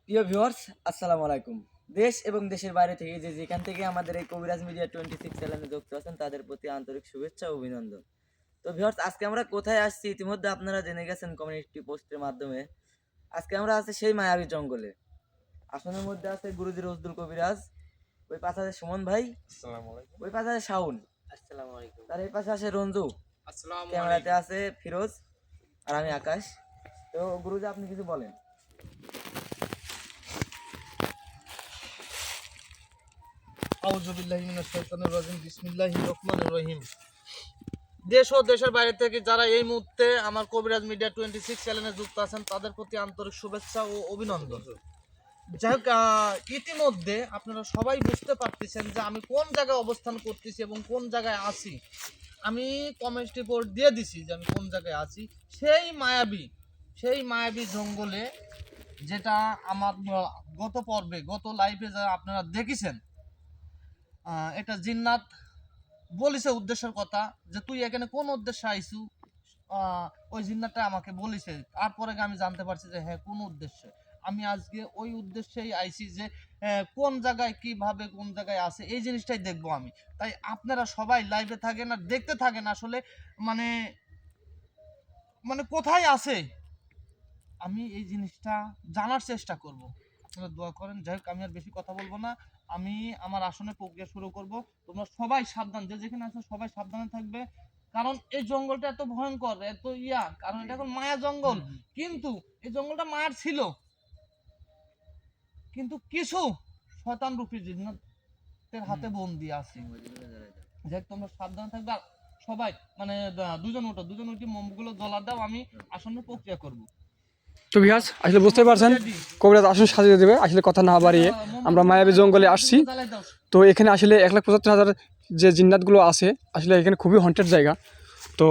প্রিয় ভিউয়ার্স, আসসালামু আলাইকুম। দেশ এবং দেশের বাইরে থেকে যেখান থেকে আমাদের এই কবিরাজ মিডিয়া 26 চ্যানেলে যুক্ত আছেন তাদের প্রতি আন্তরিক শুভেচ্ছা ও অভিনন্দন। তো ভিউয়ার্স, আজকে আমরা কোথায় আসছি ইতিমধ্যে আপনারা জেনে গেছেন কমিউনিটি পোস্টের মাধ্যমে। আজকে আমরা আছি সেই মায়াবী জঙ্গলে। আসনের মধ্যে আছে গুরুজি রজদুল কবিরাজ, ওই পাশে আছে সুমন ভাই, আসসালামু আলাইকুম। ওই পাশে আছে শাওন, আসসালামু আলাইকুম। তার এই পাশে আছে রঞ্জু, আসসালামু ক্যামেরাতে আলাইকুম। আছে ফিরোজ, আর আমি আকাশ। তো গুরুজি, আপনি কিছু বলেন। আউযু বিল্লাহি মিনাশ শাইতানির রাজিম। বিসমিল্লাহির রহমানির রহিম। দেশ ও দেশের বাইরে থেকে যারা এই মুহূর্তে আমার কবিরাজ মিডিয়া 26 চ্যানেলে যুক্ত আছেন তাদের প্রতি আন্তরিক শুভেচ্ছা ও অভিনন্দন। যাই হোক, ইতিমধ্যে আপনারা সবাই বুঝতে পারতেছেন যে আমি কোন জায়গায় অবস্থান করতেছি এবং কোন জায়গায় আছি। আমি কমেন্ট রিপোর্ট দিয়ে দিছি যে আমি কোন জায়গায় আছি। সেই মায়াবী জঙ্গলে, যেটা আমার গত পর্বে, গত লাইভে যারা আপনারা দেখেছেন, একটা জিন্নাত বলিছে উদ্দেশ্যের কথা, যে তুই এখানে কোন উদ্দেশ্যে আইছু। ওই জিন্নাতটা আমাকে বলিছে, তারপরে আমি জানতে পারছি যে হ্যাঁ, কোন উদ্দেশ্যে আমি আজকে ওই উদ্দেশ্যেই আইছি, যে কোন জায়গায় কিভাবে কোন জায়গায় আছে এই জিনিসটাই দেখবো আমি। তাই আপনারা সবাই লাইভে থাকেন আর দেখতে থাকেন। আসলে মানে মানে কোথায় আছে আমি এই জিনিসটা জানার চেষ্টা করব। আপনারা দোয়া করেন। যাই হোক, আমি আর বেশি কথা বলবো না। আমি আমার আসনে প্রক্রিয়া শুরু করব। তোমরা সবাই সাবধান, যে যেখানে আছো সবাই সাবধানে থাকবে। কারণ এই জঙ্গলটা এত ভয়ঙ্কর, এত কারণ এটা এখন মায়া জঙ্গল। কিন্তু এই জঙ্গলটা মায়ার ছিল, কিন্তু কিছু শয়তান রূপী জিন্নাতের হাতে বন্দি আছে। যাই হোক, তোমরা সাবধানে থাকবে। আর সবাই মানে দুজন উঠে মোমগুলো জ্বলা দাও, আমি আসনে প্রক্রিয়া করব। তো ভিউয়ার্স, আসলে বুঝতে পারছেন কবিরাজ আসন সাজিয়ে দেবে। আসলে কথা না বাড়িয়ে আমরা মায়াবী জঙ্গলে আসছি। তো এখানে আসলে 1,75,000 যে জিন্নাতগুলো আছে, আসলে এখানে খুবই হন্টেড জায়গা। তো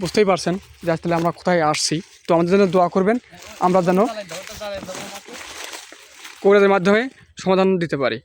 বুঝতেই পারছেন যে আসলে আমরা কোথায় আসছি। তো আমাদের জন্য দোয়া করবেন, আমরা যেন কবিরাজের মাধ্যমে সমাধান দিতে পারি।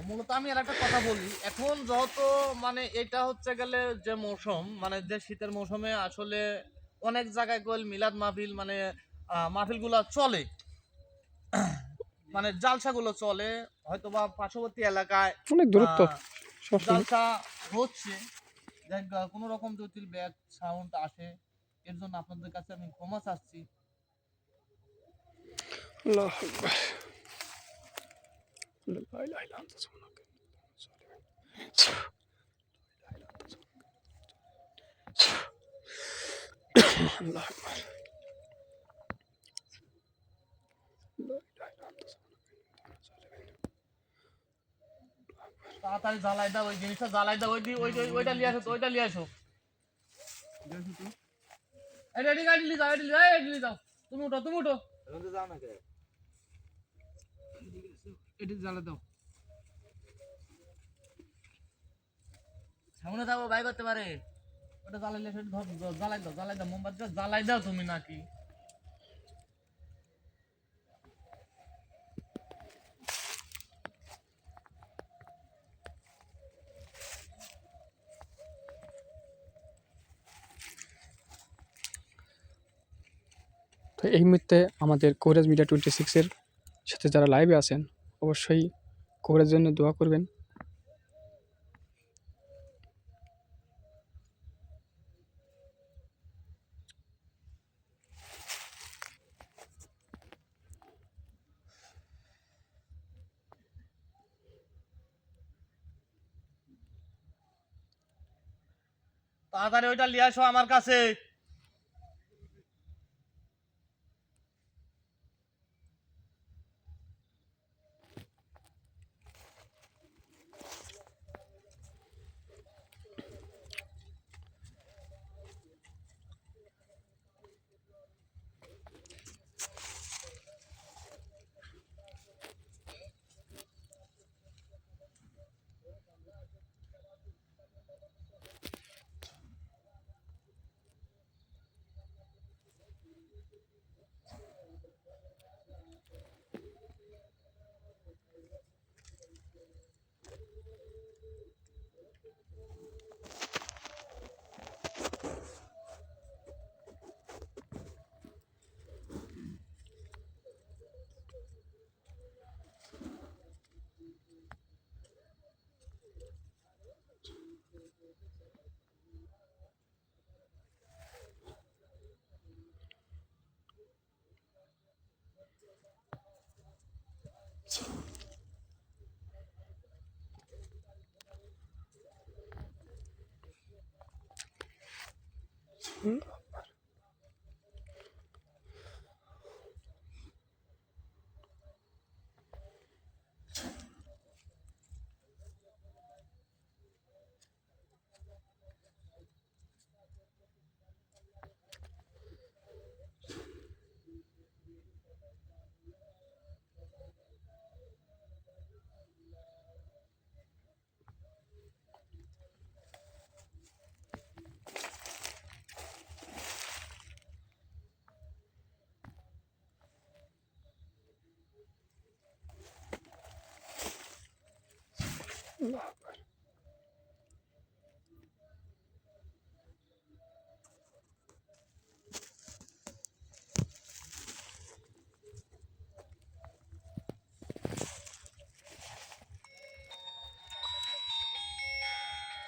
মূলত আমি আর একটা কথা বলি। এখন যত মানে এটা হচ্ছে গেলে যে মৌসুম, মানে যে শীতের মৌসুমে আসলে অনেক জায়গায় গোল মিলাদ মাহফিল, মানে মাহফিলগুলো চলে, মানে জালসাগুলো চলে। হয়তো বা পার্শ্ববর্তী এলাকায় অনেক দূরত্ব সবসময়। জালসা হচ্ছে। কোনো রকম যদি ব্যাক সাউন্ড আসে, এর জন্য আপনাদের কাছে আমি ক্ষমা চাচ্ছি। আল্লাহু আকবার। লা ইলাহা ইল্লা আনতা সুবহানাকা। আল্লাহু আকবার। তাড়াতাড়ি জ্বালাই দাও, ওই জিনিসটা জ্বালাই দাও। ওইটা লিয়ে আসো তো, ওইটা লিয়ে আসো। এই রেডি গাড়ি নিয়ে যাও, এডি যাও। তুমি উঠো। যাও না কে? এডি জ্বালা দাও। সামনে যাবো, ভাই করতে পারে। ওটা জ্বালাইলে সেটা ধর, জ্বালাই দাও মোমবাতিটা জ্বালাই দাও তুমি নাকি। তো এই মুহূর্তে আমাদের কবিরাজ মিডিয়া 26-এর সাথে যারা লাইভে আছেন, অবশ্যই কবিরাজের জন্য দোয়া করবেন। তাড়াতাড়ি ওইটা লিয়ে আসো আমার কাছে।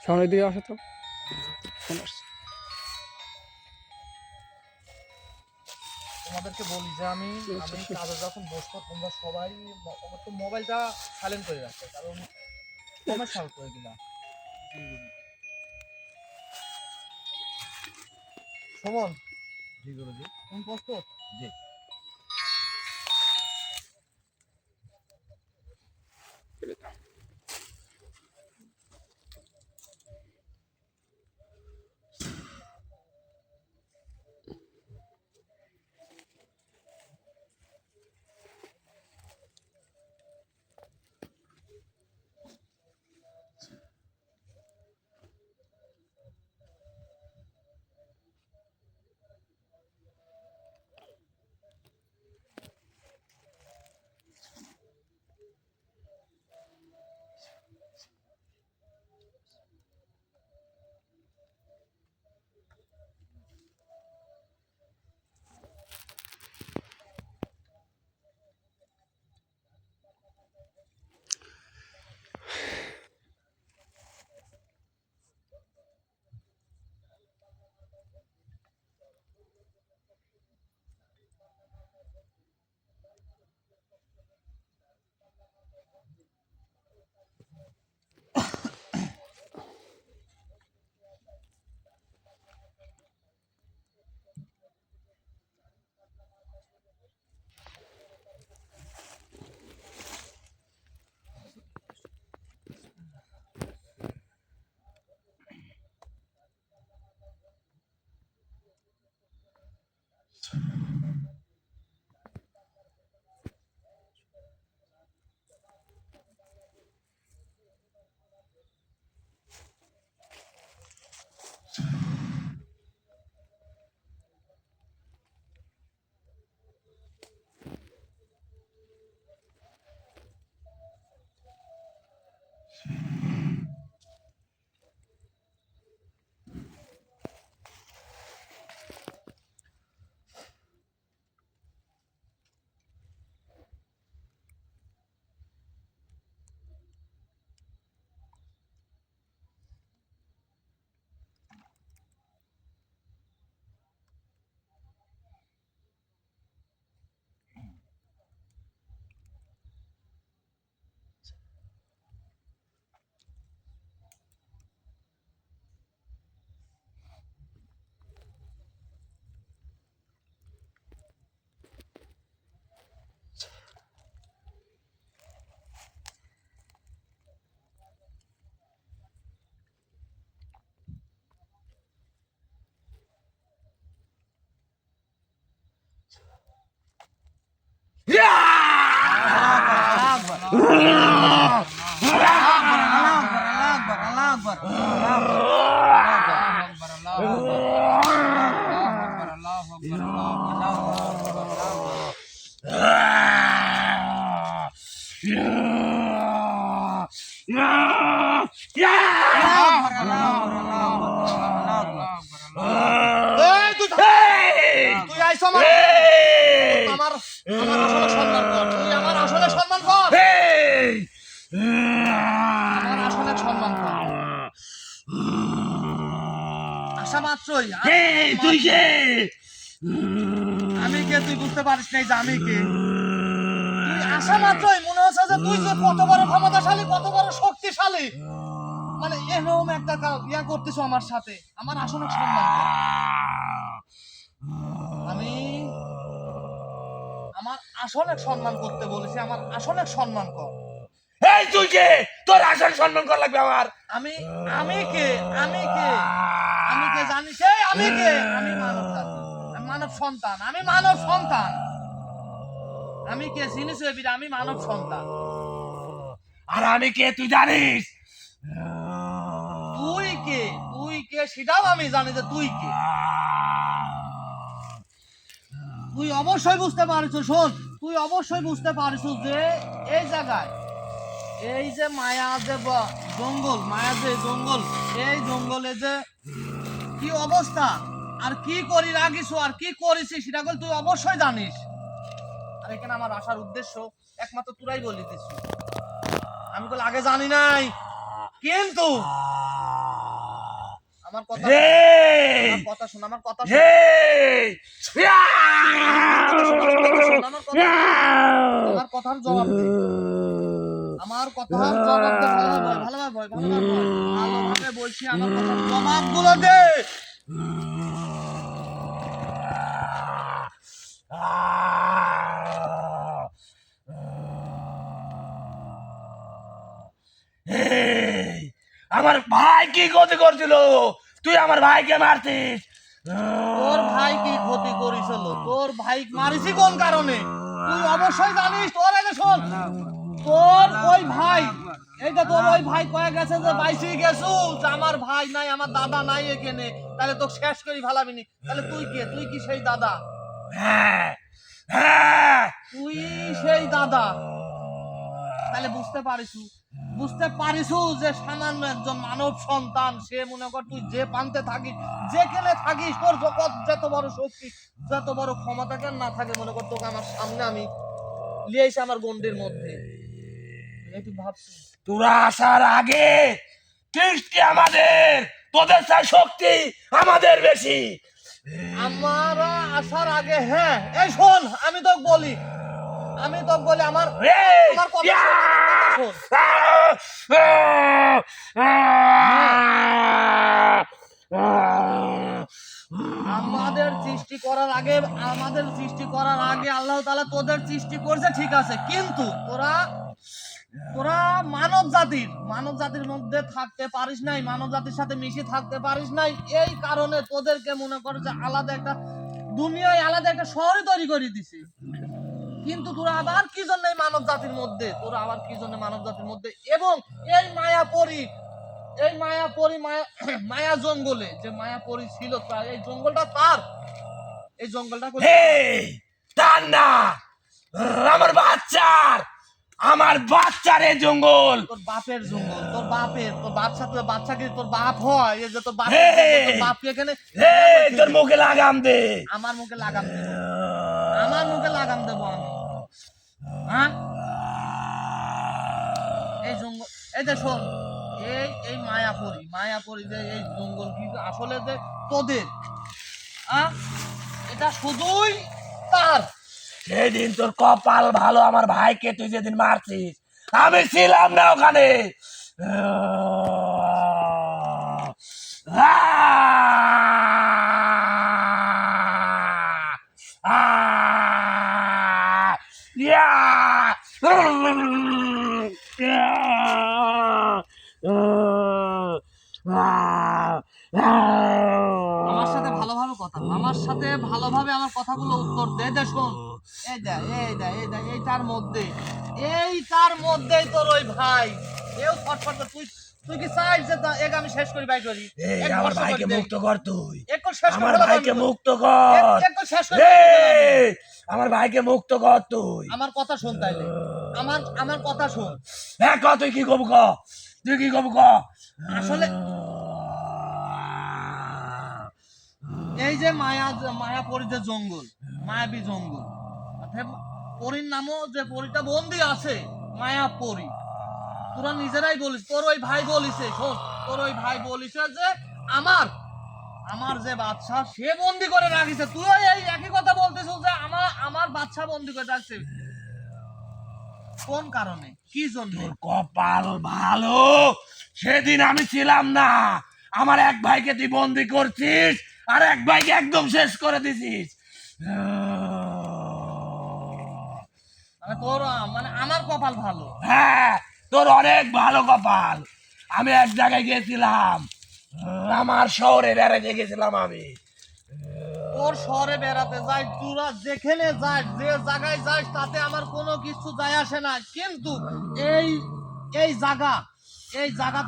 সামনের দিকে আসো তো, ফোন আসছে। তোমাদেরকে বলি যে আমি কাজে যখন বসবো তোমরা সবাই একটু মোবাইলটা সাইলেন্ট করে রাখতে, কারণ কমার্শিয়াল করে দিলাম। সুমন, জি গুরুজি, তুমি প্রস্তুত? জি। তুই আইছো আমার আমার আসলে সম্মান কর, তুই আমার আসলে সম্মান কর, আমার আসলে সম্মান কর। আসা মাত্রই তুই কে? আমি কে তুই বুঝতে পারিস নাই যে আমি কে? তুই আসা মাত্রই মনে হচ্ছে যে তুই যে কত বড় ক্ষমতাশালী, কত বড় শক্তিশালী, মানে এরকম একটা ইয়া করতেছো আমার সাথে। আমার আসলে সম্মান কর। আমি আমার আসনে সম্মান করতে বলেছি, আমার আসনে সম্মান কর। এই তুই কে? তোর আসল সম্মান করা লাগবে আমার। আমি আমি কে আমি কে আমি কে জানিস? এই আমি কে? আমি মানব জাতি, আমি মানব সন্তান, আমি মানব সন্তান। আমি কে চিনিস এবিরা? আমি মানব সন্তান। আর আমি কে তুই জানিস? তুই কে? তুই কে সেটাও আমি জানি যে তুই কে। তুই অবশ্যই বুঝতে পারিস, শোন, তুই অবশ্যই বুঝতে পারিস যে এই জায়গায় এই যে মায়া যে জঙ্গল, মায়া যে জঙ্গল, এই জঙ্গলে যে কি অবস্থা আর কি করি রাখিস আর কি করিস সেটা বল তুই অবশ্যই জানিস। আর এখানে আমার আসার উদ্দেশ্য একমাত্র তোরাই বলি দিস। আমি তো আগে জানি নাই, কিন্তু আমার কথা এই আমার কথা শোন, আমার কথা শোন, এই আমার কথা, আমার কথার জবাব দে, আমার কথার জবাব দে। ভালোভাবে বলছি, আমার কথার জবাবগুলো দে। এই, আমার ভাই কি ক্ষতি করছিল? তুই আমার ভাইকে মারতিস। তোর ভাই কি ক্ষতি করেছিল? তোর ভাই মারিছি কোন কারণে তুই অবশ্যই জানিস। তোর আগে শোন, তোর ওই ভাই, এইটা তোর ওই ভাই কয়ে গেছে যে বাইসি গেছু, যে আমার ভাই নাই, আমার দাদা নাই এখানে, তাহলে তোকে শেষ করি ভালাবিনি। তাহলে তুই কে? তুই কি সেই দাদা? হ্যাঁ, হ্যাঁ। তুই সেই দাদা? তাহলে বুঝতে পারিস, বুঝতে পারিস যে সামান্য একজন মানব সন্তান, সে মনে কর তুই যে প্রান্তে থাকিস, যেখানে থাকিস, তোর জগৎ যত বড় শক্তি, যত বড় ক্ষমতা কেন না থাকে, মনে কর তোকে আমার সামনে আমি লিয়েছি আমার গন্ডির মধ্যে। একটু ভাবছি, তোরা আসার আগে কৃষ্টি আমাদের, তোদের চাই শক্তি আমাদের বেশি। আমরা আসার আগে, হ্যাঁ, এই শোন, আমি তোকে বলি আমার এই, আমার কথা ইয়া! শোন, আমার কথা শোন। আমাদের সৃষ্টি করার আগে, আমাদের সৃষ্টি করার আগে আল্লাহ তাআলা তোদের সৃষ্টি করছে, ঠিক আছে, কিন্তু তোরা তোরা মানব জাতির মধ্যে থাকতে পারিস নাই, মানব জাতির সাথে মিশে থাকতে পারিস নাই। এই কারণে তোদেরকে মনে করে যে আলাদা একটা দুনিয়ায়, আলাদা একটা শহরে তৈরি করে দিছে। কিন্তু তোরা আবার কি জন্য এই মানব জাতির মধ্যে, তোরা আবার কি জন্য মানব জাতির মধ্যে, এবং এই মায়াপরী, এই মায়াপরী মায়া জঙ্গলে যে মায়াপরী ছিল, তার এই জঙ্গলটা তার, এই জঙ্গলটা এই, তার না, আমার বাচ্চার এই জঙ্গল। তোর বাপের জঙ্গল, তোর বাপের, তোর বাচ্চা, তোর বাচ্চা কি তোর বাপ হয়? এই যে তোর বাপ, এই! তোর বাপকে এখানে এই, তোর মুখে লাগাম দে। আমার মুখে লাগাম দেবো, আমার মুখে লাগাম দেবো আমি? হ্যাঁ, এই জঙ্গল, এই যে শোন, এই মায়াপুরি যে এই জঙ্গল কি আসলে যে তোদের, এটা শুধুই তার। সেদিন তোর কপাল ভালো, আমার ভাইকে তুই যেদিন মারছিস আমি ছিলাম না ওখানে। আমার সাথে ভালোভাবে কথা বল, আমার সাথে ভালোভাবে আমার কথাগুলো উত্তর দে। দে শোন, এইটার মধ্যেই তোর ওই ভাই, এও ফটফট তুই, তুই কি চাই যে এক আমি শেষ করি, বাই করি? এই, আমার ভাইকে মুক্ত কর তুই, এক শেষ করে আমার ফেলা ভাইকে বন্ধ কর। মুক্ত কর। এক শেষ করে ফেলা বন্ধ কর। এই, আমার ভাইকে মুক্ত কর তুই। আমার কথা শোন তাইলে, আমার কথা শোন। হ্যাঁ, ক তুই কি কবু ক, তুই কি কবু ক। আসলে এই যে মায়াপুরী যে জঙ্গল, মায়াবী জঙ্গল, অর্থাৎ পরীর নামও যে পরীটা বন্দি আছে, মায়াপুরী। তোরা নিজেরাই বলিস, তোর ওই ভাই বলিছে, শোন, তোর ওই ভাই বলিছে যে আমার যে বাচ্চা সে বন্দি করে রাখিছে। তুই এই একই কথা বলতেছ যে আমার বাচ্চা বন্দি করে রাখছে। কোন কারণে, কি জন্য? তোর কপাল ভালো, সেদিন আমি ছিলাম না। আমার এক ভাইকে তুই বন্দি করছিস, আর এক ভাইকে একদম শেষ করে দিছিস। মানে তোর মানে আমার কপাল ভালো। হ্যাঁ, তোর অনেক ভালো কপাল। আমি এক জায়গায় গেছিলাম, আমার শহরে বেড়াতে গেছিলাম আমি। তোর শহরে বেড়াতে যাই, তোরা যেখানে যাস, যে জায়গায় যাস, তাতে আমার কোনো কিছু যায় আসে না, কিন্তু এই এই জায়গা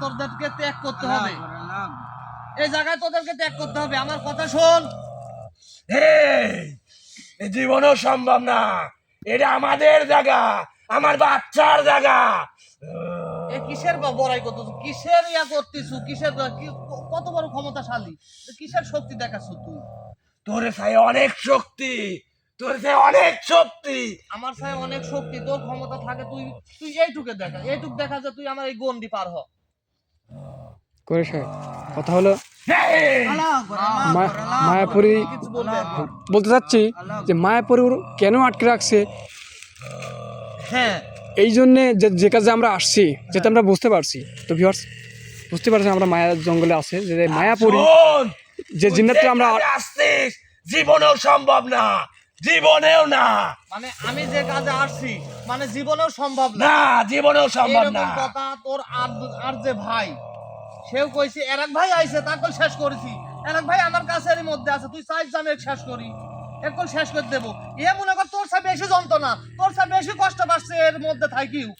তোদেরকে ত্যাগ করতে হবে। এই জায়গায় তোদেরকে ত্যাগ করতে হবে, আমার কথা শোন। এই জীবনেও সম্ভব না, এটা আমাদের জায়গা, আমার বাচ্চার জায়গা। এ কিসের বড়াই করতেছ, কিসের ইয়া করতেছ, কিসের কত বড় ক্ষমতাশালী, কিসের শক্তি দেখাচ্ছ তুই? তোর চাই অনেক শক্তি, তোর চাই অনেক শক্তি। আমার সাথে অনেক শক্তি, তোর ক্ষমতা থাকে, তুই তুই এইটুকু দেখা যে তুই আমার এই গন্ডি পার হ। করে সাহেব কথা হলো এই, মায়াপুরি কিছু বলবে? বলতে চাচ্ছি যে মায়াপুর কেন আটকে রাখছে, হ্যাঁ, এই জন্যে যে কাজে আমরা আসছি, যেটা আমরা বুঝতে পারছি। তো ভিউয়ার্স বুঝতে পারছেন আমরা মায়া জঙ্গলে আছে, যে মায়াপুরি শোন, যে জিন্নাতটা আমরা তুই যে কাজে আসছিস, জীবনেও সম্ভব না, জীবনেও না, মানে আমি যে কাজে আসছি মানে জীবনেও সম্ভব না। না জীবনেও সম্ভব না। এরকম কথা তোর আর যে ভাই, সেও কইছে আর এক ভাই আইছে, তাকে শেষ করেছি। আর এক ভাই আমার কাছে এর মধ্যে আছে, তুই চাই আমি শেষ করি, এখন শেষ করে দেবো। এ মনে কর তোর সাথে বেশি যন্ত্রণা, তোর সাথে বেশি কষ্ট পাচ্ছে এর মধ্যে থাকিও,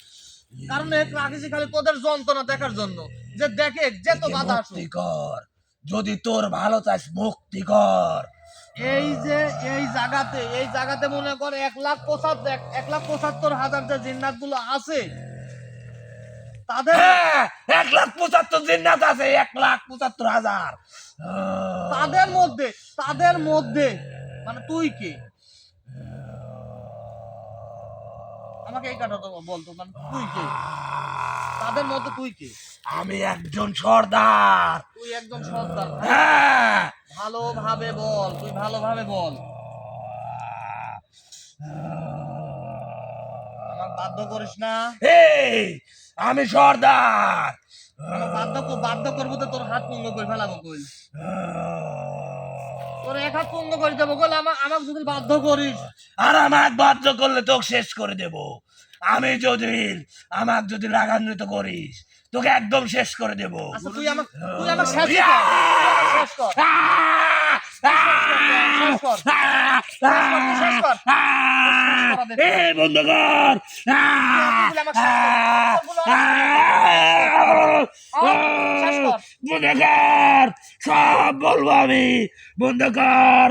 কারণ এক রাখেছি খালি তোদের যন্ত্রণা দেখার জন্য, যে দেখে যে তো বাধা আসুক। মুক্তি কর, যদি তোর ভালো চাস মুক্তি কর। এই যে এই জায়গাতে মনে কর 1,75,000 যে জিন্নাত গুলো আছে, তাদের হ্যাঁ, 1,75,000 জিন্নাত আছে, 1,75,000। তাদের মধ্যে মানে তুই কে? আমাকে এই কথা বলতো, মানে তুই কে তাদের মধ্যে? তুই কে? আমি একজন সর্দার। তুই একদম সর্দার? হ্যাঁ, ভালোভাবে বল, তুই ভালোভাবে বল, আমাকে বাধ্য করিস না। এই আমি সর্দার। আমাকে বাধ্য করবো তো তোর হাত পঙ্গ করে ফেলাবো কই, তোর এক হাত পঙ্গ করে দেবো কই, আমাকে যদি বাধ্য করিস। আর আমাকে বাধ্য করলে তোকে শেষ করে দেব। আমি আমাকে যদি রাগান্বিত করিস, তোকে একদম শেষ করে দেব। আচ্ছা তুই আমাকে শেষ কর, শেষ কর, শেষ কর। এই বন্ধ কর। বন্ধ কর, সব বলবো আমি, বন্ধ কর।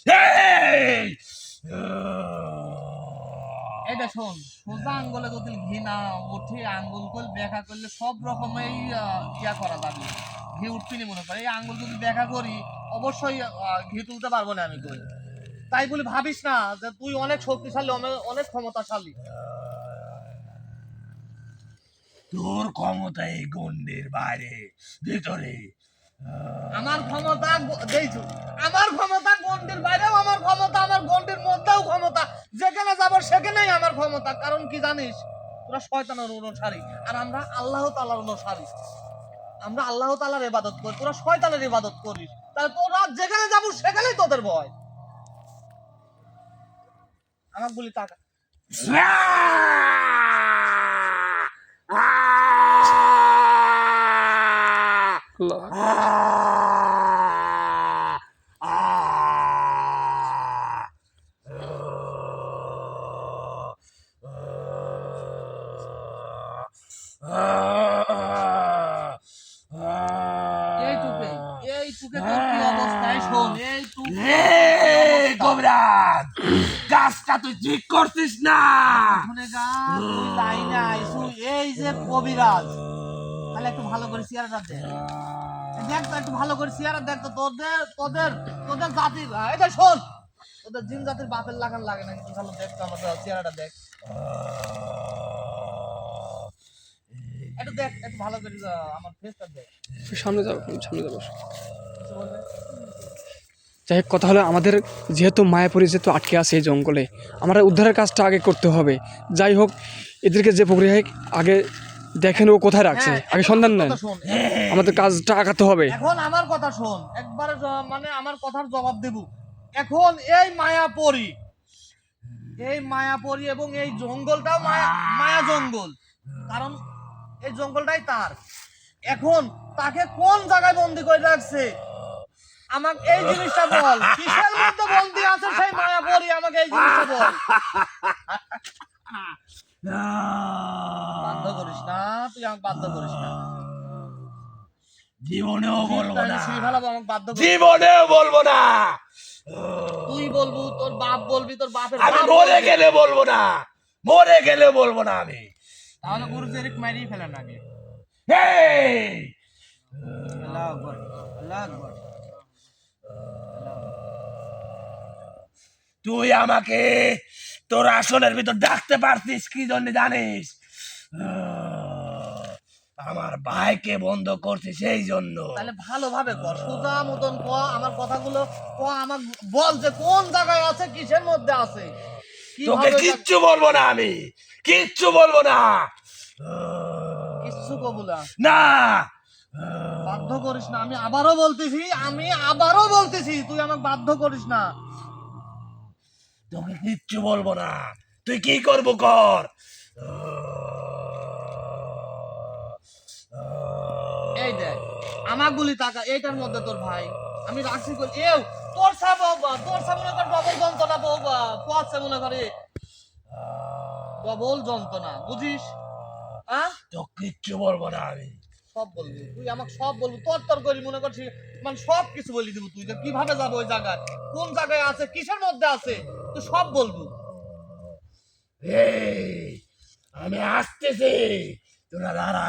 এই! এটা শোন, সোজা আঙ্গুলে যদি ঘি না উঠে, আঙ্গুল কল দেখা করলে সব রকমের ইয়া করা যাবে, ঘি উঠবিনি মনে করে। এই আঙ্গুল যদি দেখা করি অবশ্যই ঘি তুলতে পারবো না আমি কই। তাই বলে ভাবিস না যে তুই অনেক শক্তিশালী, অনেক ক্ষমতাশালী। তোর ক্ষমতা এই গন্ডির বাইরে, ভিতরে। আমার ক্ষমতা দেখছো, আমার ক্ষমতা গন্ডির বাইরেও আমার ক্ষমতা, আমার গন্ডির মধ্যেও ক্ষমতা, যেখানে যাব সেখানেই আমার ক্ষমতা। কারণ কি জানিস, তোরা শয়তানের অনুসারী আর আমরা আল্লাহ তাআলার অনুসারী। আমরা আল্লাহ তাআলার ইবাদত করি, তোরা শয়তানের ইবাদত করিস। তাহলে তোরা যেখানে যাব সেখানেই তোদের ভয়। আমাকে বলি টাকা এইটুকে তোর কি অবস্থায় শোন, কবিরাজ, কাজটা তুই ঠিক করছিস না। লাইনে আইসু, এই যে কবিরাজ, তাহলে একটু ভালো করে চেহারাটা দেখ, দেখ তো একটু ভালো করে চেহারা দেখ তো, তোদের জাতির, এটা শোন, তোদের জিন জাতির বাপের লাগান লাগে না, একটু ভালো দেখ তো আমার চেহারাটা দেখ, একটু দেখ, একটু ভালো করে আমার ফেসটা দেখ। সামনে যাবো, সামনে যাবো। কিছু বলবে? যাই হোক, কথা হলো আমাদের যেহেতু মায়াপুরী যেহেতু আটকে আছে এই জঙ্গলে, আমরা উদ্ধারের কাজটা আগে করতে হবে। যাই হোক, এদেরকে যে প্রক্রিয়ায় আগে দেখেন ও কোথায় রাখছে, হ্যাঁ, আগে এখন সন্ধান আমার নেন, কথা শোন। আমাদের কাজটা আগাতে হবে। এখন আমার কথা শোন, একবারে মানে আমার কথার জবাব দেব। এখন এই মায়াপুরী এবং এই জঙ্গলটাও মায়া জঙ্গল, কারণ এই জঙ্গলটাই তার। এখন তাকে কোন জায়গায় বন্দি করে রাখছে আমাকে এই জিনিসটা বল। কিসের মধ্যে বন্দি আছে সেই মায়াপুরী, আমাকে এই জিনিসটা বল। বাধ্য করিস না, তুই আমাকে বাধ্য করিস না। জীবনেও বলবো না, আমাকে বাধ্য করিস না। জীবনেও বলবো না। তুই বলবো, তোর বাপ বলবি, তোর বাপের আমি বাপ মরে বলবি। গেলে বলবো না, মরে গেলে বলবো না আমি। তাহলে গুরুজি মারিয়ে ফেলেন আগে। এই, আল্লাহু আকবার, আল্লাহু আকবার। তুই আমাকে তোর আসনের ভিতর ডাকতে পারতিস কি জন্য জানিস? আমার ভাইকে বন্ধ করছিস সেই জন্য। তাহলে ভালোভাবে কর, সোজা মতন ক, আমার কথাগুলো ক, আমাকে বল যে কোন জায়গায় আছে, কিসের মধ্যে আছে। তোকে কিচ্ছু বলবো না, আমি কিচ্ছু বলবো না। কিচ্ছু কবুলা না, বাধ্য করিস না। আমি আবারও বলতেছি, তুই আমাকে বাধ্য করিস না। তোকে কিচ্ছু বলবো না, তুই কি করবো কর। এই দেখ আমার গুলি টাকা, এইটার মধ্যে তোর ভাই আমি রাখছি কই এও তোর সাব মনে কর ডবল যন্ত্রণা বাবা পোয়াচ্ছে মনে করে, ডবল যন্ত্রণা, বুঝিস? হ্যাঁ, তো কিচ্ছু বলবো না আমি। সব বলবি তুই, আমাকে সব বলবি, তোর করি মনে করছিস, মানে সব কিছু বলি দিব। তুই যে কিভাবে যাবো ওই জায়গায়, কোন জায়গায় আছে, কিসের মধ্যে আছে, তুই সব বলবি। এই, আমি আসতেছি, তোরা দাঁড়া।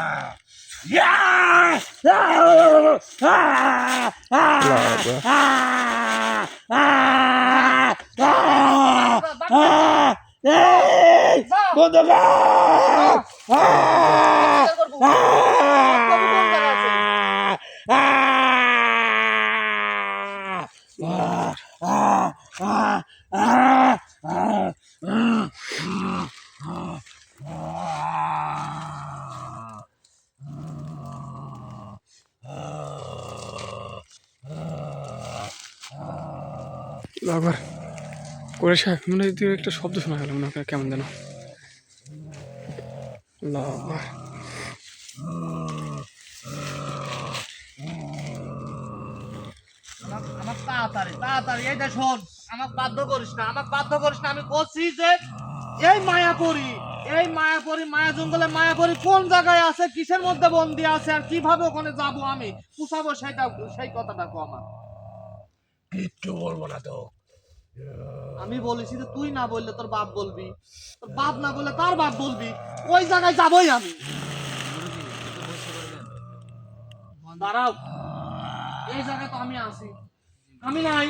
একবার করে সাহেব মনে হয় একটা শব্দ শোনা গেল, মনে হয় কেমন যেন। আল্লাহু আকবার। আমার তাড়াতাড়ি এইটা শোন, আমাকে বাধ্য করিস না, আমি বলছি যে এই মায়াপুরী মায়া জঙ্গলে মায়াপুরী কোন জায়গায় আছে, কিসের মধ্যে বন্দি আছে, আর কিভাবে ওখানে যাব আমি পুষাবো, সেই কথাটা কো আমার। কিচ্ছু বলবো না তো। আমি বলেছি যে তুই না বললে তোর বাপ বলবি, তোর বাপ না বললে তার বাপ বলবি, ওই জায়গায় যাবই আমি। দাঁড়াও, এই জায়গায় তো আমি আছি, আমি নাই।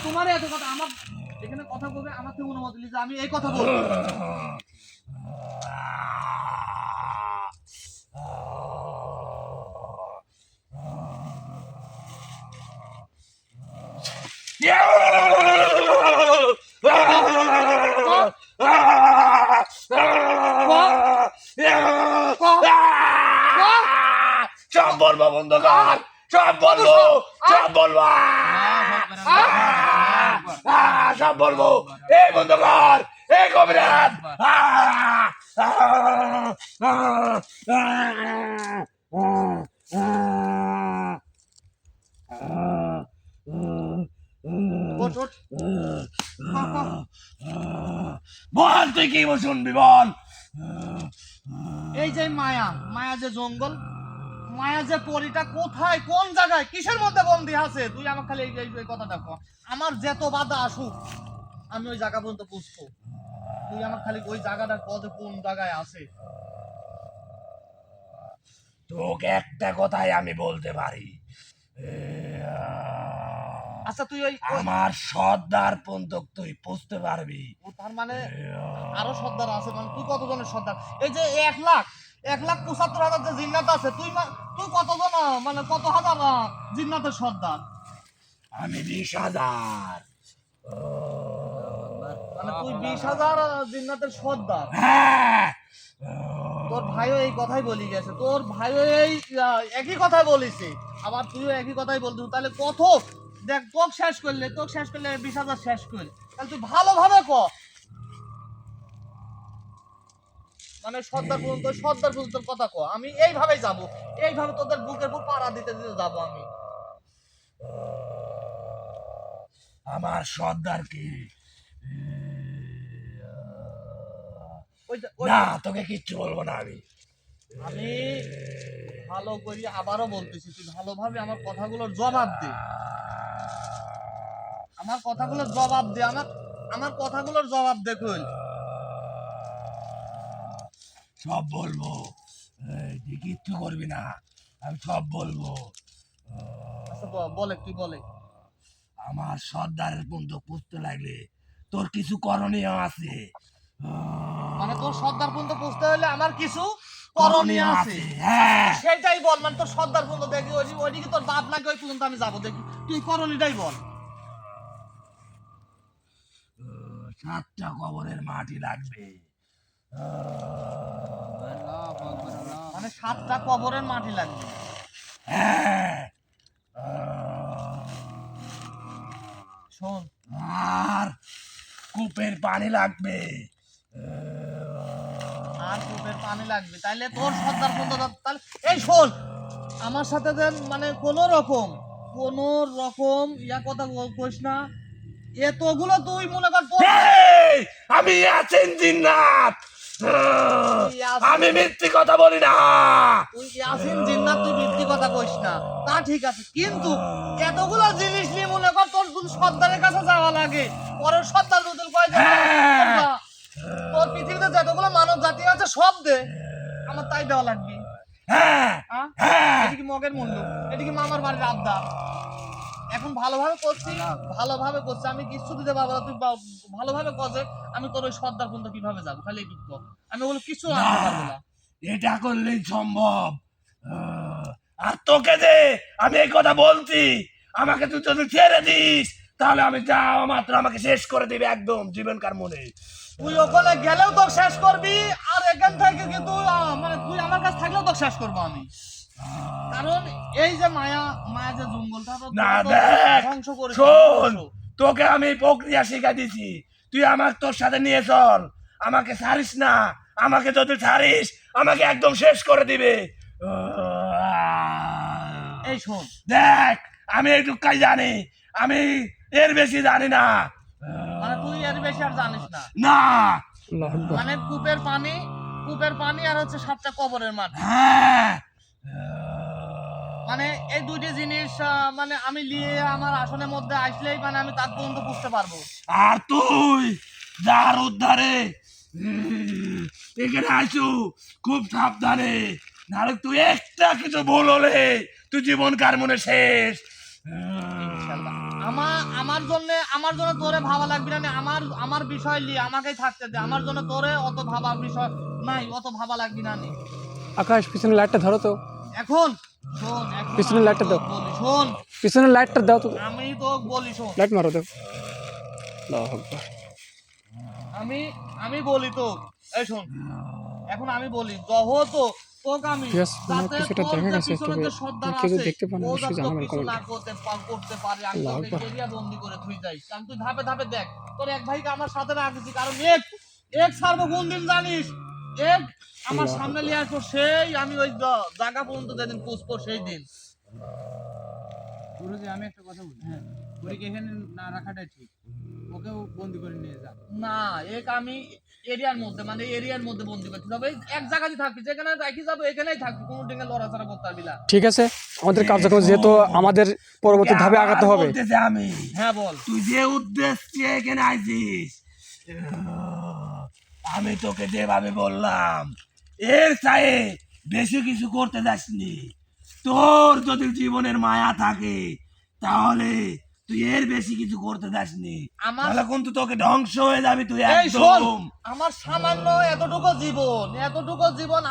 তোমার এত কথা, আমার এখানে কথা বলবে, আমাকে অনুমতি দিলে যে আমি এই কথা বলবো। সব বলবো বন্ধ কর, সব বলবো, সব বলবো, সব বলবো। এই বন্ধ কর, এই কবিরাজ। বল তুই কি শুনবি বল। এই যে মায়া যে জঙ্গল, মায়া যে পরীটা কোথায়, কোন জায়গায়, কিসের মধ্যে বন্দি আছে, তুই আমাকে খালি এই কথাটা কর। আমার যত বাধা আসুক আমি ওই জায়গা পর্যন্ত পৌঁছবো, তুই আমার খালি ওই জায়গাটা কত কোন জায়গায় আছে। তোকে একটা কথাই আমি বলতে পারি, আচ্ছা তুই ওই আমার সর্দার পর্যন্ত তুই বুঝতে পারবি। তার মানে আরো সর্দার আছে, মানে তুই কতজনের সর্দার? এই যে 1,75,000 যে জিন্নাত আছে, তুই কতজন, মানে কত হাজার জিন্নাতের সর্দার? আমি 20,000। মানে তুই 20,000 জিন্নাতের সর্দার? হ্যাঁ। তোর ভাইও এই কথাই বলি গেছে, তোর ভাইও এই একই কথাই বলিছে, আবার তুইও একই কথাই বলতি। তাহলে কত দেখ, তোকে শেষ করলে 20,000 শেষ করলে, তাহলে তুই ভালোভাবে ক। মানে সর্দার পর্যন্ত কথা ক, আমি এইভাবেই যাব, এইভাবে তোদের বুকের উপর পাড়া দিতে দিতে যাবো আমি। আমার সর্দার কি? না, তোকে কিচ্ছু বলবো না আমি। আমি ভালো করি আবারও বলতেছি, তুই ভালোভাবে আমার কথাগুলোর জবাব দে, আমার কথাগুলোর জবাব দে, আমার কথাগুলোর জবাব দে। কই সব বলবো, তুই কিচ্ছু করবি না, আমি সব বলবো। আচ্ছা বলে, তুই বলে। আমার সর্দারের পর্যন্ত পুষতে লাগলে তোর কিছু করণীয় আছে। মানে তোর সর্দার পর্যন্ত পৌঁছতে হলে আমার কিছু করণীয় আছে। হ্যাঁ, সেটাই বল, মানে তোর সর্দার পর্যন্ত দেখি ওইদিকে তোর বাপ নাকি ওই পর্যন্ত আমি যাবো, দেখি তুই করণীটাই বল। 7টা কবরের মাটি লাগবে। মানে 7টা কবরের মাটি লাগবে? হ্যাঁ। শোন, আর কূপের পানি লাগবে। আর কূপের পানি লাগবে, তাইলে তোর সর্দার পর্যন্ত তাহলে এই শোন, আমার সাথে যেন মানে কোন রকম ইয়া কথা কইস না। এতগুলো তুই মনে কর এই, আমি আছেন জিন্নাত, আমি মিথ্যে কথা বলি না। তুই ইয়াসিন জিন্নাত, তুই মিথ্যে কথা কইস না, তা ঠিক আছে, কিন্তু এতগুলো জিনিস নিয়ে মনে কর তোর যদি সর্দারের কাছে যাওয়া লাগে, পরের সর্দার যদি কয় যে তোর পৃথিবীতে যতগুলো মানব জাতি আছে সব দে, আমার তাই দেওয়া লাগবে। হ্যাঁ, হ্যাঁ? হ্যাঁ। এটা কি মগের মূল্য? এটা কি মামার বাড়ির আবদার? এখন ভালোভাবে করছি, আমি কিচ্ছু দিতে পারবো না, তুই ভালোভাবে কর যে আমি তোর ওই সর্দার পর্যন্ত কিভাবে যাবো, খালি একটু কর। আমি ওগুলো কিছু আনতে পারবো না। এটা করলেই সম্ভব। আর তোকে যে আমি এই কথা বলছি, আমাকে তুই যদি ছেড়ে দিস তাহলে আমি যাওয়া মাত্র আমাকে শেষ করে দিবে একদম জীবনকার মনে। তুই ওখানে গেলেও তো শেষ করবি, আর এখান থেকে কিন্তু মানে তুই আমার কাছে থাকলেও তো শেষ করবো আমি, কারণ এই যে মায়া যে জঙ্গলটা না দেখ, ধ্বংস করে। শোন, তোকে আমি প্রক্রিয়া শিখাই দিছি, তুই আমার তোর সাথে নিয়ে চল, আমাকে ছাড়িস না, আমাকে যদি ছাড়িস আমাকে একদম শেষ করে দিবে। এই শোন, দেখ, আমি এইটুকাই জানি, আমি এর বেশি জানি না। মানে তুই এর বেশি আর জানিস না? না। আল্লাহু আকবার। মানে কূপের পানি আর হচ্ছে 7টা কবরের মাটি, হ্যাঁ। মানে এই দুইটি জিনিস মানে আমি নিয়ে আমার আসনের মধ্যে আসলেই মানে আমি তার পর্যন্ত বুঝতে পারবো। আর তুই যার উদ্ধারে এখানে আসু, খুব সাবধানে, নাহলে তুই একটা কিছু ভুল হলে তুই জীবন কার মনে শেষ। আমার জন্য তোরে ভাবা লাগবে না, আমার বিষয় নিয়ে আমাকেই থাকতে দে, আমার জন্য তোরে অত ভাবার বিষয় নাই, অত ভাবা লাগবে না। আকাশ, পিছনে লাইটটা ধরো তো, এখন শোন, পিছনে লাইটটা দাও, বলি শোন, পিছনে লাইটটা দাও তো, আমি তো বলি শোন, লাইট মারো দাও। আল্লাহু আকবার। আমি বলি তো, এই শোন, এখন আমি বলি যেহেতু তোকে আমি ঠিক আছে, আমার যাতে কিছুটা তোর দেখা যে গেছে, পিছনে তবে যে সর্দার কেউ যদি আছে, দেখতে পান ও অবশ্যই যাতে জানাবেন কিছু না কমেন্টে। করতে পারে, আমি আল্লাহু তোকে আকবার। এরিয়া বন্দি করে থুই যাই, কারণ তুই ধাপে ধাপে দেখ, তোর এক ভাইকে আমার সাথে রাখছি, কারণ এক ছাড়বো কোন দিন জানিস? এক আমার সামনে নিয়ে আসবো, সেই আমি ওই জায়গা পর্যন্ত যেদিন পৌঁছবো সেই দিন। গুরুজি, আমি একটা কথা বলি, হ্যাঁ, ওকে এখানে না রাখাটাই ঠিক, ওকেও বন্দি করে নিয়ে যা। না, আমি এরিয়ার মধ্যে বন্দি করতে হবে, এক জায়গায় থাকবি, যেখানে রাখি যাবো এখানেই থাকবি, কোনো দিকে লড়াচড়া করতে পারবি না। ঠিক আছে, আমাদের কার্যক্রম যেহেতু আমাদের পরবর্তী ধাপে আগাতে হবে। বলতেছে আমি, হ্যাঁ বল। তুই যে উদ্দেশ্যে এখানে আইছিস, আমি তোকে যেভাবে বললাম এর চাইয়ে বেশি কিছু করতে যাসনি। তোর যদি জীবনের মায়া থাকে তাহলে তুই এর বেশি কিছু করতে যাসনি, তাহলে কিন্তু তোকে ধ্বংস হয়ে যাবি তুই এই শোন, একদম। আমার সামান্য এতটুকু জীবন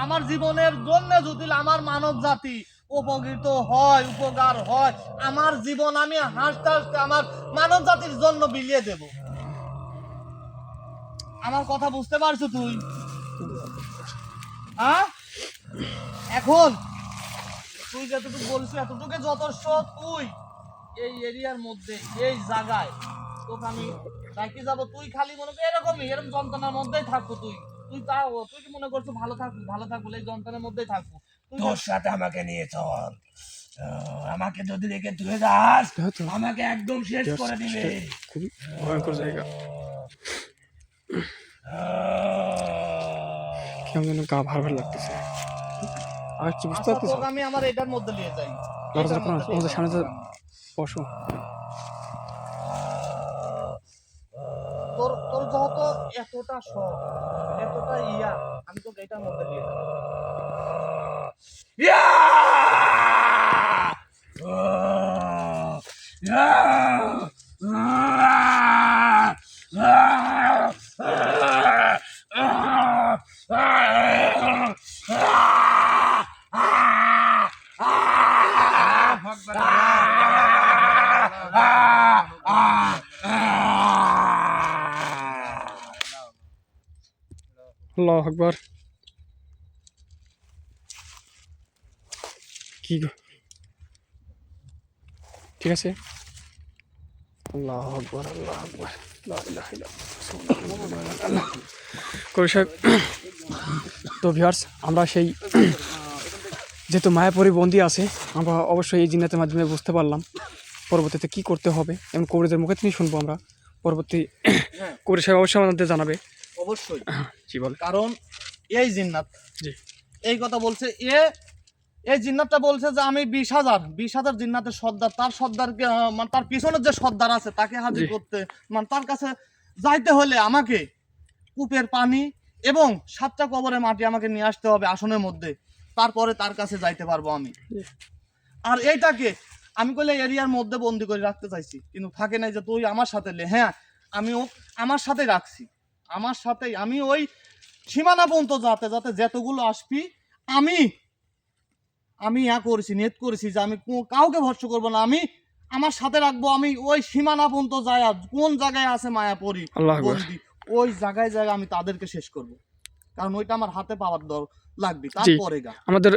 আমার জীবনের জন্য যদি আমার মানব জাতি উপকৃত হয়, উপকার হয়, আমার জীবন আমি হাসতে হাসতে আমার মানব জাতির জন্য বিলিয়ে দেব। আমার কথা বুঝতে পারছো তুই? এখন তুই যতটুকু বলছিস এতটুকু যথেষ্ট। তুই এই এরিয়ার মধ্যে এই জায়গায় তোকে আমি ডাকি যাবো, তুই খালি মনে কর এরকমই এরকম যন্ত্রণার মধ্যেই থাকবো। তুই কি মনে করছো ভালো থাকবো এই যন্ত্রণার মধ্যেই থাকবো। তোর সাথে আমাকে নিয়ে চল। আমাকে যদি রেখে তুই যাস আমাকে একদম শেষ করে দিবে। খুবই ভয়ঙ্কর জায়গা, কেমন যেন গা ভার ভার লাগতেছে। আর কি বুঝতে পারতেছ? তোকে আমি আমার এটার মধ্যে নিয়ে যাই। আমাদের সামনে বসো। তোর যত এতটা শখ, এতটা আমি তোকে এটার মধ্যে নিয়ে যাবো। আল্লাহু আকবার। কি গো, ঠিক আছে। আল্লাহু আকবার, আল্লাহু আকবার, লা ইলাহা ইল্লাল্লাহ। কবি সাহেব, তো ভিউয়ার্স, আমরা সেই যেহেতু মায়াপুরী বন্দি আছে, আমরা অবশ্যই এই জিন্নাতের মাধ্যমে বুঝতে পারলাম পরবর্তীতে কি করতে হবে এবং কবিদের মুখে তিনি শুনবো আমরা পরবর্তী। কবি সাহেব অবশ্যই আমাদের জানাবে। অবশ্যই জি বল। কারণ এই জিন্নাত জি এই কথা বলছে, এই জিন্নাতটা বলছে যে আমি 20,000 জিন্নাতের সর্দার, তার সর্দারকে মানে তার পিছনের যে সর্দার আছে তাকে হাজির করতে, মানে তার কাছে যাইতে হলে আমাকে কূপের পানি এবং 7টা কবরের মাটি আমাকে নিয়ে আসতে হবে আসনের মধ্যে, তারপরে তার কাছে যাইতে পারবো আমি। আর এইটাকে আমি কইলে এরিয়ার মধ্যে বন্দি করে রাখতে চাইছি, কিন্তু থাকে নাই যে তুই আমার সাথে হ্যাঁ আমিও আমার সাথে রাখছি, আমার সাথেই আমি ওই সীমানা পর্যন্ত যাতে যতগুলো আসবি আমি করেছি, নেট করেছি যে আমি কাউকে ভরসা করবো না, আমি আমার সাথে রাখবো। আমি ওই সীমানা পর্যন্ত যাই, কোন জায়গায় আছে মায়াপুরী বন্দি ওই জায়গায় আমি তাদেরকে শেষ করব, কারণ ওইটা আমার হাতে পাওয়ার লাগবে। তারপরে আমাদের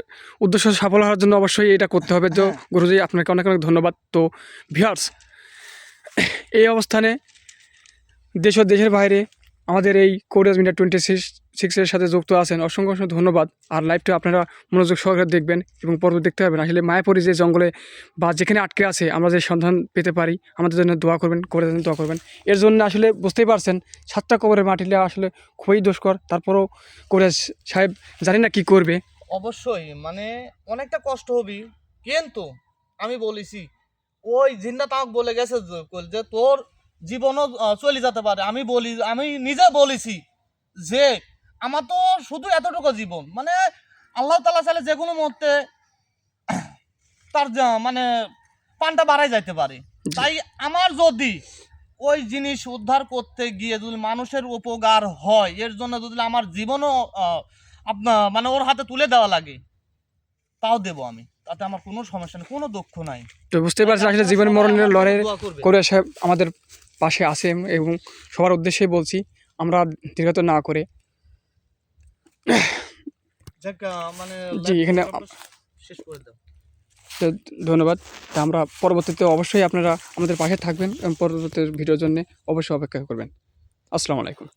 উদ্দেশ্য সফল হওয়ার জন্য অবশ্যই এটা করতে হবে। তো গুরুজি আপনাকে অনেক অনেক ধন্যবাদ। তো ভিউয়ার্স, এই অবস্থানে দেশ ও দেশের বাইরে আমাদের এই কবিরাজ মিডিয়া 26-এর সাথে যুক্ত আছেন, অসংখ্য অসংখ্য ধন্যবাদ। আর লাইভটা আপনারা মনোযোগ সহকারে দেখবেন এবং পরবর্তী দেখতে পাবেন আসলে মায়াপুরী যে জঙ্গলে বা যেখানে আটকে আছে আমরা যে সন্ধান পেতে পারি, আমাদের জন্য দোয়া করবেন, কবিরাজ জন্য দোয়া করবেন। এর জন্য আসলে বুঝতেই পারছেন 7টা কবরের মাটি নেওয়া আসলে খুবই দুষ্কর। তারপরেও কবিরাজ সাহেব জানি না কি করবে। অবশ্যই মানে অনেকটা কষ্ট হবে, কিন্তু আমি বলেছি ওই জিন্নাত আমাকে বলে গেছে যে তোর জীবনও চলে যেতে পারে। আমি নিজে বলেছি যে আমার তো শুধু এতটুকু জীবন, মানে আল্লাহ তাআলা চাইলে যে কোনো মুহূর্তে তার মানে পানটা বাড়াই যাইতে পারে। তাই আমার যদি ওই জিনিস উদ্ধার করতে গিয়ে যদি মানুষের উপকার হয়, এর জন্য যদি আমার জীবনও আপনার মানে ওর হাতে তুলে দেওয়া লাগে, তাও দেবো আমি, তাতে আমার কোনো সমস্যা নেই, কোনো দুঃখ নাই। তো বুঝতে পারছেন আসলে জীবন মরণের লড়াই কবিরাজ সাহেব আমাদের পাশে আছে এবং সবার উদ্দেশ্যে বলছি আমরা দীর্ঘত না করে মানে জি এখানে শেষ করে দাও। ধন্যবাদ। তা আমরা পরবর্তীতে অবশ্যই আপনারা আমাদের পাশে থাকবেন এবং পরবর্তী ভিডিওর জন্য অবশ্যই অপেক্ষা করবেন। আসসালামু আলাইকুম।